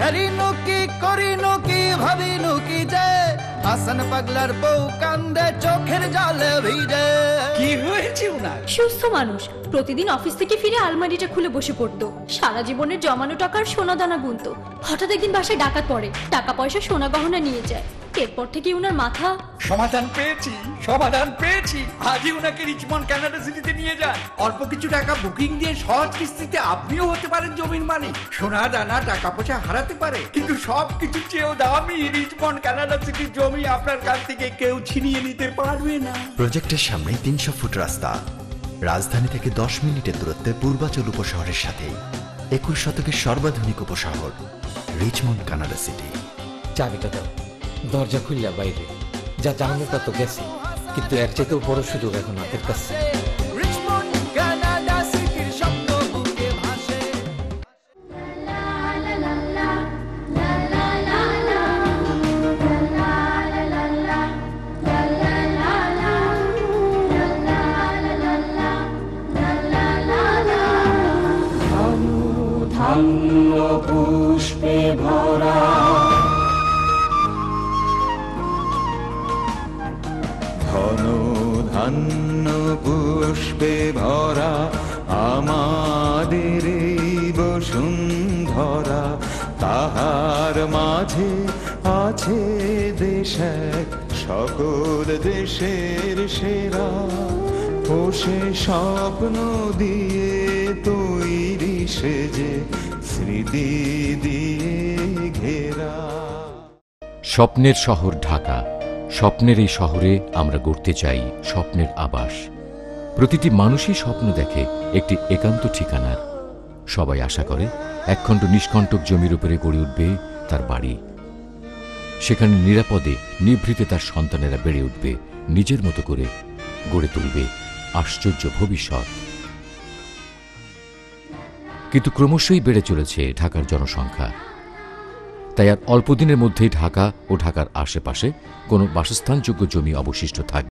হারিনু কি করিনু কি ভাবিনু কি যে হাসান পাগলার বউ কান্দে চোখের জলে ভিজে। কি হয়েছে ওনার? সুস্থ মানুষ, প্রতিদিন অফিস থেকে ফিরে আলমারিটা খুলে বসে পড়তো, সারা জীবনের জমানো টাকার সোনা দানা গুনতো। হঠাৎ একদিন বাসায় ডাকাত পড়ে, টাকা পয়সা সোনা গহনা নিয়ে যায়। এরপর থেকে উনার মাথা। সমাধান পেয়েছি। আজই ওনাকে রিচমন্ড কানাডা সিটিতে নিয়ে যান। অল্প কিছু টাকা বুকিং দিয়ে সহজ কিস্তিতে আপনিও হতে পারেন জমির মালিক। সোনা দানা টাকা পয়সা হারাতে পারে, কিন্তু সবকিছু চেয়েও দামি রিচমন্ড কানাডা সিটির জমি আপনার কাছ থেকে কেউ ছিনিয়ে নিতে পারবে না। প্রজেক্টের সামনে 300 ফুট রাস্তা, রাজধানী থেকে 10 মিনিটের দূরত্বে পূর্বাচল উপশহরের সাথে 21 শতকের সর্বাধুনিক উপশহর রিচমন্ড কানাডা সিটি। চাবিটা দাও, দরজা খুললা বাইরে যা জানানোটা তো গেছে, কিন্তু এর চাইতেও বড় সুযোগ এখন হাতের কাছে। রিচমন্ড কানাডা সিটির শব্দ বুকে ভাসে। ধন্য পুষ্পে ভরা, ঘন ধান্য পুষ্পে ভরা আমাদের এই বসুন্ধরা, তাহার মাঝে আছে দেশ এক, সকল দেশের সেরা, ও সে স্বপ্ন দিয়ে তৈরি সেজে স্মৃতি দিয়ে ঘেরা। স্বপ্নের শহর ঢাকা। স্বপ্নের এই শহরে আমরা গড়তে চাই স্বপ্নের আবাস। প্রতিটি মানুষই স্বপ্ন দেখে একটি একান্ত ঠিকানার। সবাই আশা করে একখণ্ড নিষ্কণ্টক জমির উপরে গড়ে উঠবে তার বাড়ি। সেখানে নিরাপদে নিভৃতে তার সন্তানেরা বেড়ে উঠবে, নিজের মতো করে গড়ে তুলবে আশ্চর্য ভবিষ্যৎ। কিন্তু ক্রমশই বেড়ে চলেছে ঢাকার জনসংখ্যা। তাই আর অল্পদিনের মধ্যেই ঢাকা ও ঢাকার আশেপাশে কোনো বাসস্থানযোগ্য জমি অবশিষ্ট থাকবে